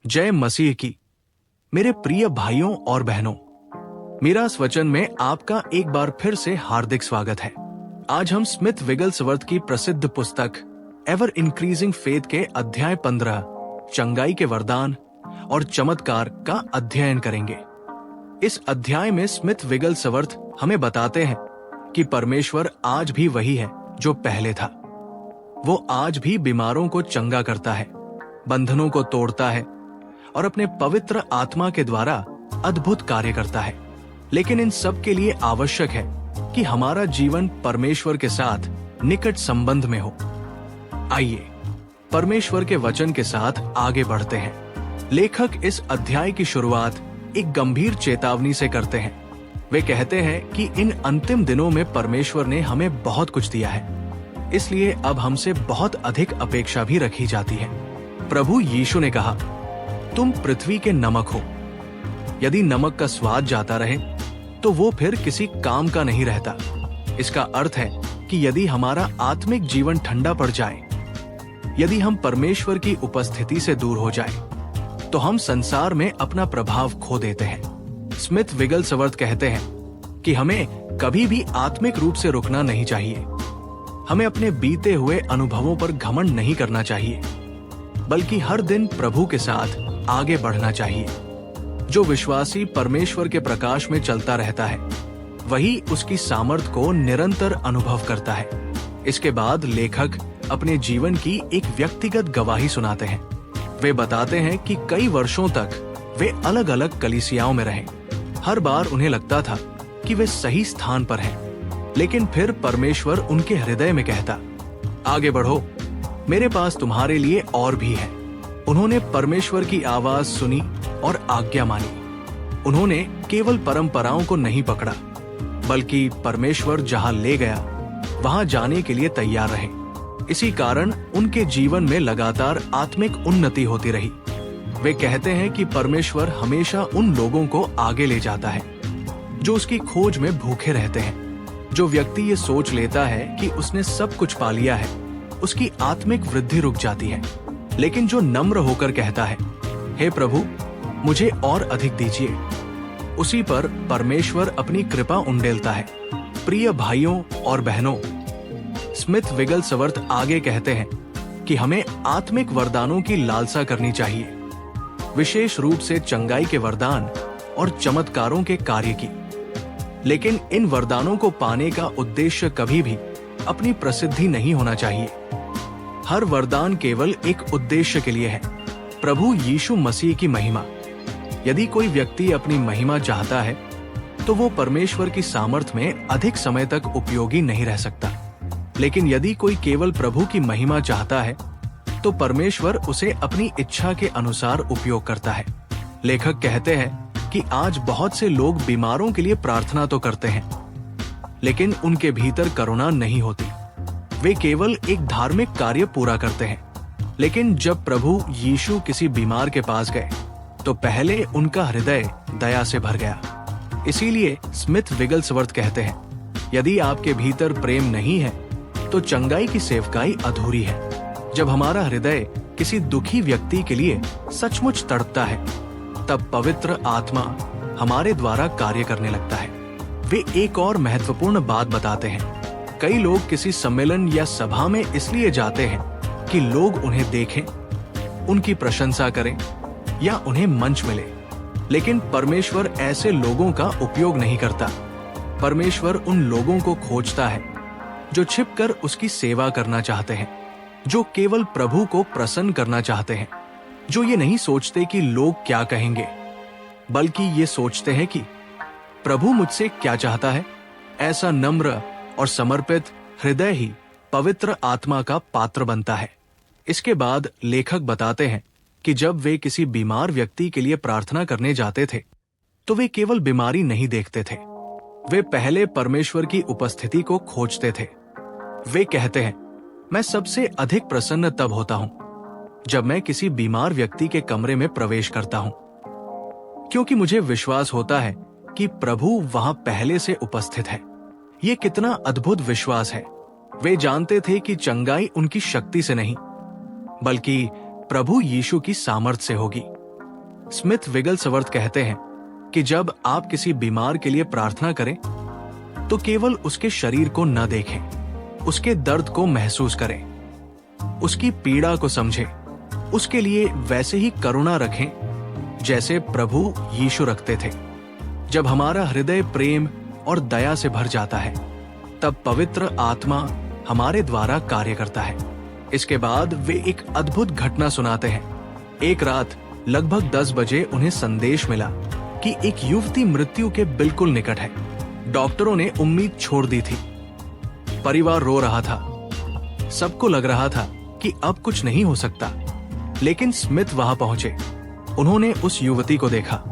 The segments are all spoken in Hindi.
जय मसीह की। मेरे प्रिय भाइयों और बहनों, मेरा इस वचन में आपका एक बार फिर से हार्दिक स्वागत है। आज हम स्मिथ विगलस्वर्थ की प्रसिद्ध पुस्तक एवर इंक्रीजिंग फेथ के अध्याय 15 चंगाई के वरदान और चमत्कार का अध्ययन करेंगे। इस अध्याय में स्मिथ विगलस्वर्थ हमें बताते हैं कि परमेश्वर आज भी वही है जो पहले था। वो आज भी बीमारों को चंगा करता है, बंधनों को तोड़ता है और अपने पवित्र आत्मा के द्वारा अद्भुत कार्य करता है। लेकिन इन सब के लिए आवश्यक है कि हमारा जीवन परमेश्वर के साथ निकट संबंध में हो। आइए परमेश्वर के वचन के साथ आगे बढ़ते हैं। लेखक इस अध्याय की शुरुआत एक गंभीर चेतावनी से करते हैं। वे कहते हैं कि इन अंतिम दिनों में परमेश्वर ने हमें बहुत कुछ दिया है, इसलिए अब हमसे बहुत अधिक अपेक्षा भी रखी जाती है। प्रभु यीशु ने कहा, तुम पृथ्वी के नमक हो। यदि नमक का स्वाद जाता रहे तो वो फिर किसी काम का नहीं रहता। इसका अर्थ है कि यदि हमारा आत्मिक जीवन ठंडा पड़ जाए, यदि हम परमेश्वर की उपस्थिति से दूर हो जाए, तो हम संसार में अपना प्रभाव खो देते हैं। स्मिथ विगलस्वर्थ कहते हैं कि हमें कभी भी आत्मिक रूप से रुकना नहीं चाहिए। हमें अपने बीते हुए अनुभवों पर घमंड नहीं करना चाहिए, बल्कि हर दिन प्रभु के साथ आगे बढ़ना चाहिए। जो विश्वासी परमेश्वर के प्रकाश में चलता रहता है, वही उसकी सामर्थ को निरंतर अनुभव करता है। इसके बाद लेखक अपने जीवन की एक व्यक्तिगत गवाही सुनाते हैं। वे बताते हैं कि कई वर्षों तक वे अलग अलग कलीसियाओं में रहे। हर बार उन्हें लगता था कि वे सही स्थान पर हैं, लेकिन फिर परमेश्वर उनके हृदय में कहता, आगे बढ़ो, मेरे पास तुम्हारे लिए और भी है। उन्होंने परमेश्वर की आवाज सुनी और आज्ञा मानी। उन्होंने केवल परंपराओं को नहीं पकड़ा, बल्कि परमेश्वर जहां ले गया वहां जाने के लिए तैयार रहे। इसी कारण उनके जीवन में लगातार आत्मिक उन्नति होती रही। वे कहते हैं कि परमेश्वर हमेशा उन लोगों को आगे ले जाता है जो उसकी खोज में भूखे रहते हैं। जो व्यक्ति ये सोच लेता है कि उसने सब कुछ पा लिया है, उसकी आत्मिक वृद्धि रुक जाती है। लेकिन जो नम्र होकर कहता है, हे प्रभु, मुझे और अधिक दीजिए, उसी पर परमेश्वर अपनी कृपा उंडेलता है। प्रिय भाइयों और बहनों, स्मिथ विगलस्वर्थ आगे कहते हैं कि हमें आत्मिक वरदानों की लालसा करनी चाहिए, विशेष रूप से चंगाई के वरदान और चमत्कारों के कार्य की। लेकिन इन वरदानों को पाने का उद्देश्य कभी भी अपनी प्रसिद्धि नहीं होना चाहिए। हर वरदान केवल एक उद्देश्य के लिए है, प्रभु यीशु मसीह की महिमा। यदि कोई व्यक्ति अपनी महिमा चाहता है, तो वो परमेश्वर की सामर्थ में अधिक समय तक उपयोगी नहीं रह सकता। लेकिन यदि कोई केवल प्रभु की महिमा चाहता है, तो परमेश्वर उसे अपनी इच्छा के अनुसार उपयोग करता है। लेखक कहते हैं कि आज बहुत से लोग बीमारों के लिए प्रार्थना तो करते हैं, लेकिन उनके भीतर करुणा नहीं होती। वे केवल एक धार्मिक कार्य पूरा करते हैं। लेकिन जब प्रभु यीशु किसी बीमार के पास गए, तो पहले उनका हृदय दया से भर गया। इसीलिए स्मिथ विगलस्वर्थ कहते हैं, यदि आपके भीतर प्रेम नहीं है, तो चंगाई की सेवकाई अधूरी है। जब हमारा हृदय किसी दुखी व्यक्ति के लिए सचमुच तड़पता है, तब पवित्र आत्मा हमारे द्वारा कार्य करने लगता है। वे एक और महत्वपूर्ण बात बताते हैं। कई लोग किसी सम्मेलन या सभा में इसलिए जाते हैं कि लोग उन्हें देखें, उनकी प्रशंसा करें या उन्हें मंच मिले। लेकिन परमेश्वर ऐसे लोगों का उपयोग नहीं करता। परमेश्वर उन लोगों को खोजता है जो छिपकर उसकी सेवा करना चाहते हैं, जो केवल प्रभु को प्रसन्न करना चाहते हैं, जो ये नहीं सोचते कि लोग क्या कहेंगे, बल्कि ये सोचते हैं कि प्रभु मुझसे क्या चाहता है। ऐसा नम्र और समर्पित हृदय ही पवित्र आत्मा का पात्र बनता है। इसके बाद लेखक बताते हैं कि जब वे किसी बीमार व्यक्ति के लिए प्रार्थना करने जाते थे, तो वे केवल बीमारी नहीं देखते थे, वे पहले परमेश्वर की उपस्थिति को खोजते थे। वे कहते हैं, मैं सबसे अधिक प्रसन्न तब होता हूं जब मैं किसी बीमार व्यक्ति के कमरे में प्रवेश करता हूं, क्योंकि मुझे विश्वास होता है कि प्रभु वहां पहले से उपस्थित है। ये कितना अद्भुत विश्वास है। वे जानते थे कि चंगाई उनकी शक्ति से नहीं, बल्कि प्रभु यीशु की सामर्थ से होगी। स्मिथ विगलस्वर्थ कहते हैं कि जब आप किसी बीमार के लिए प्रार्थना करें तो केवल उसके शरीर को न देखें, उसके दर्द को महसूस करें, उसकी पीड़ा को समझें, उसके लिए वैसे ही करुणा रखें जैसे प्रभु यीशु रखते थे। जब हमारा हृदय प्रेम और दया से भर जाता है तब पवित्र आत्मा हमारे द्वारा कार्य करता है। इसके बाद वे एक अद्भुत घटना सुनाते हैं। एक रात लगभग 10 बजे उन्हें संदेश मिला कि एक युवती मृत्यु के बिल्कुल निकट है। डॉक्टरों ने उम्मीद छोड़ दी थी। परिवार रो रहा था। सबको लग रहा था कि अब कुछ नहीं हो सकता। लेकिन स्मिथ वहां पहुंचे। उन्होंने उस युवती को देखा।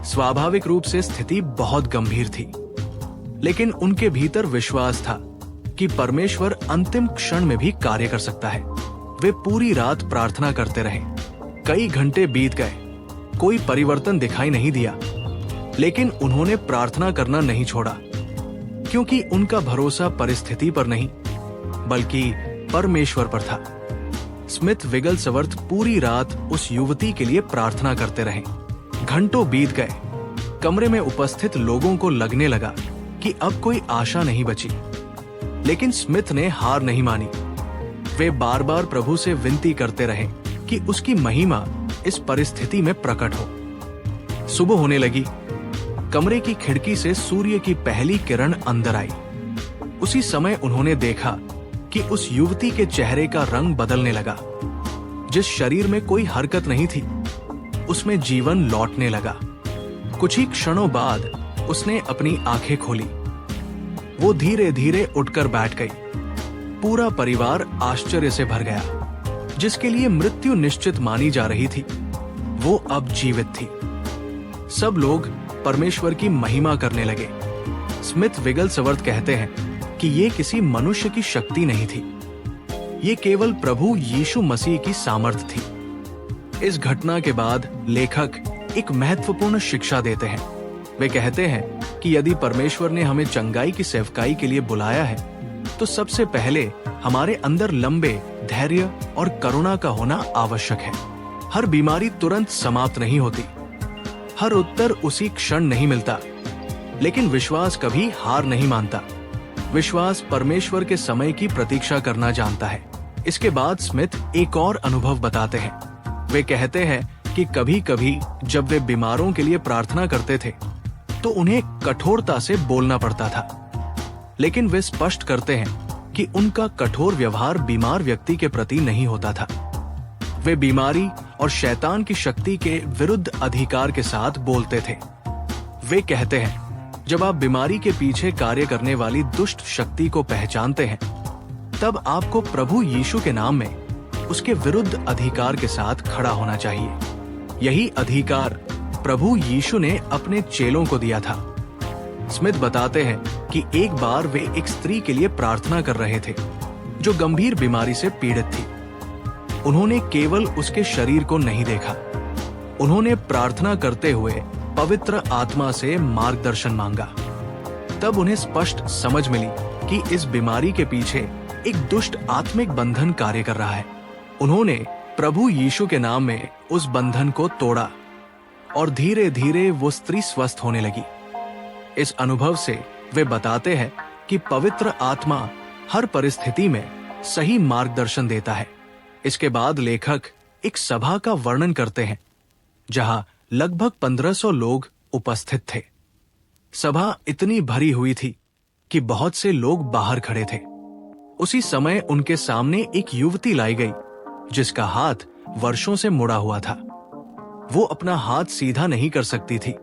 स्वाभाविक रूप से स्थिति बहुत गंभीर थी, लेकिन उनके भीतर विश्वास था कि परमेश्वर अंतिम क्षण में भी कार्य कर सकता है। वे पूरी रात प्रार्थना करते रहे। कई घंटे बीत गए, कोई परिवर्तन दिखाई नहीं दिया, लेकिन उन्होंने प्रार्थना करना नहीं छोड़ा, क्योंकि उनका भरोसा परिस्थिति पर नहीं बल्कि परमेश्वर पर था। स्मिथ विगलस्वर्थ पूरी रात उस युवती के लिए प्रार्थना करते रहे। घंटों बीत गए। कमरे में उपस्थित लोगों को लगने लगा कि अब कोई आशा नहीं बची, लेकिन स्मिथ ने हार नहीं मानी। वे बार बार प्रभु से विनती करते रहे कि उसकी महिमा इस परिस्थिति में प्रकट हो। सुबह होने लगी। कमरे की खिड़की से सूर्य की पहली किरण अंदर आई। उसी समय उन्होंने देखा कि उस युवती के चेहरे का रंग बदलने लगा। जिस शरीर में कोई हरकत नहीं थी, उसमें जीवन लौटने लगा। कुछ ही क्षणों बाद उसने अपनी आंखें खोली। वो धीरे धीरे उठकर बैठ गई। पूरा परिवार आश्चर्य से भर गया। जिसके लिए मृत्यु निश्चित मानी जा रही थी, वो अब जीवित थी। सब लोग परमेश्वर की महिमा करने लगे। स्मिथ विगलस्वर्थ कहते हैं कि ये किसी मनुष्य की शक्ति नहीं थी, ये केवल प्रभु यीशु मसीह की सामर्थ थी। इस घटना के बाद लेखक एक महत्वपूर्ण शिक्षा देते हैं। वे कहते हैं कि यदि परमेश्वर ने हमें चंगाई की सेवकाई के लिए बुलाया है, तो सबसे पहले हमारे अंदर लंबे धैर्य और करुणा का होना आवश्यक है। हर बीमारी तुरंत समाप्त नहीं होती, हर उत्तर उसी क्षण नहीं मिलता, लेकिन विश्वास कभी हार नहीं मानता। विश्वास परमेश्वर के समय की प्रतीक्षा करना जानता है। इसके बाद स्मिथ एक और अनुभव बताते हैं। वे कहते हैं कि कभी कभी जब वे बीमारों के लिए प्रार्थना करते थे तो उन्हें कठोरता से बोलना पड़ता था, लेकिन वे स्पष्ट करते हैं कि उनका कठोर व्यवहार बीमार व्यक्ति के प्रति नहीं होता था। वे बीमारी और शैतान की शक्ति के विरुद्ध अधिकार के साथ बोलते थे। वे कहते हैं, जब आप बीमारी के पीछे कार्य करने वाली दुष्ट शक्ति को पहचानते हैं, तब आपको प्रभु यीशु के नाम में उसके विरुद्ध अधिकार के साथ खड़ा होना चाहिए। यही अधिकार प्रभु यीशु ने अपने चेलों को दिया था। स्मिथ बताते हैं कि एक बार वे एक स्त्री के लिए प्रार्थना कर रहे थे जो गंभीर बीमारी से पीड़ित थी। उन्होंने केवल उसके शरीर को नहीं देखा, उन्होंने प्रार्थना करते हुए पवित्र आत्मा से मार्गदर्शन मांगा। तब उन्हें स्पष्ट समझ मिली कि इस बीमारी के पीछे एक दुष्ट आत्मिक बंधन कार्य कर रहा है। उन्होंने प्रभु यीशु के नाम में उस बंधन को तोड़ा और धीरे धीरे वो स्त्री स्वस्थ होने लगी। इस अनुभव से वे बताते हैं कि पवित्र आत्मा हर परिस्थिति में सही मार्गदर्शन देता है। इसके बाद लेखक एक सभा का वर्णन करते हैं जहां लगभग 1500 लोग उपस्थित थे। सभा इतनी भरी हुई थी कि बहुत से लोग बाहर खड़े थे। उसी समय उनके सामने एक युवती लाई गई जिसका हाथ वर्षों से मुड़ा हुआ था। वो अपना हाथ सीधा नहीं कर सकती थी।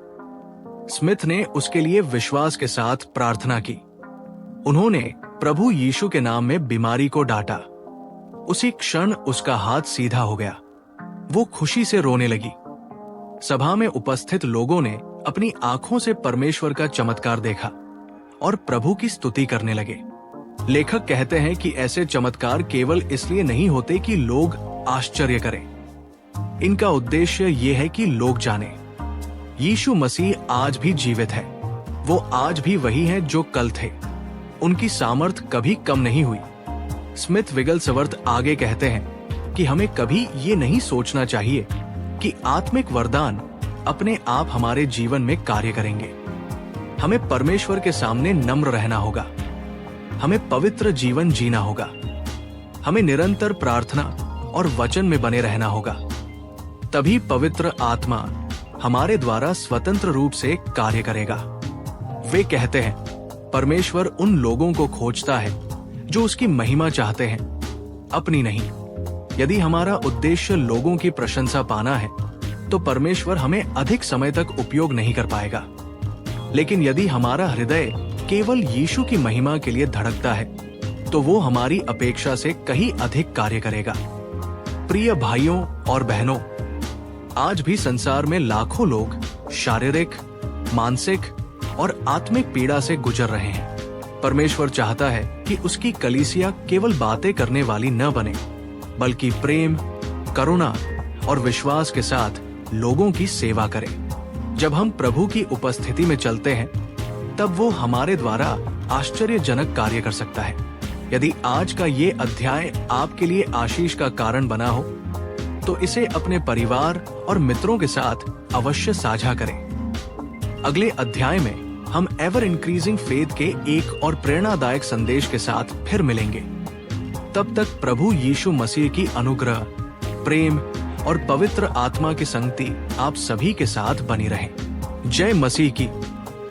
स्मिथ ने उसके लिए विश्वास के साथ प्रार्थना की। उन्होंने प्रभु यीशु के नाम में बीमारी को डांटा। उसी क्षण उसका हाथ सीधा हो गया। वो खुशी से रोने लगी। सभा में उपस्थित लोगों ने अपनी आंखों से परमेश्वर का चमत्कार देखा और प्रभु की स्तुति करने लगे। लेखक कहते हैं कि ऐसे चमत्कार केवल इसलिए नहीं होते कि लोग आश्चर्य करें। इनका उद्देश्य ये है कि लोग जाने यीशु मसीह आज भी जीवित है। वो आज भी वही है जो कल थे। उनकी सामर्थ कभी कम नहीं हुई। स्मिथ विगलस्वर्थ आगे कहते हैं कि हमें कभी ये नहीं सोचना चाहिए कि आत्मिक वरदान अपने आप हमारे जीवन में कार्य करेंगे। हमें परमेश्वर के सामने नम्र रहना होगा, हमें पवित्र जीवन जीना होगा, हमें निरंतर प्रार्थना और वचन में बने रहना होगा। तभी पवित्र आत्मा हमारे द्वारा स्वतंत्र रूप से कार्य करेगा। वे कहते हैं, परमेश्वर उन लोगों को खोजता है जो उसकी महिमा चाहते हैं, अपनी नहीं। यदि हमारा उद्देश्य लोगों की प्रशंसा पाना है तो परमेश्वर हमें अधिक समय तक उपयोग नहीं कर पाएगा। लेकिन यदि हमारा हृदय केवल यीशु की महिमा के लिए धड़कता है तो वो हमारी अपेक्षा से कहीं अधिक कार्य करेगा। प्रिय भाइयों और बहनों, आज भी संसार में लाखों लोग शारीरिक, मानसिक और आत्मिक पीड़ा से गुजर रहे हैं। परमेश्वर चाहता है कि उसकी कलीसिया केवल बातें करने वाली न बने, बल्कि प्रेम, करुणा और विश्वास के साथ लोगों की सेवा करे। जब हम प्रभु की उपस्थिति में चलते हैं तब वो हमारे द्वारा आश्चर्यजनक कार्य कर सकता है। यदि आज का ये अध्याय आपके लिए आशीष का कारण बना हो तो इसे अपने परिवार और मित्रों के साथ अवश्य साझा करें। अगले अध्याय में हम एवर इंक्रीजिंग फेथ के एक और प्रेरणादायक संदेश के साथ फिर मिलेंगे। तब तक प्रभु यीशु मसीह की अनुग्रह, प्रेम और पवित्र आत्मा की संगति आप सभी के साथ बनी रहे। जय मसीह की।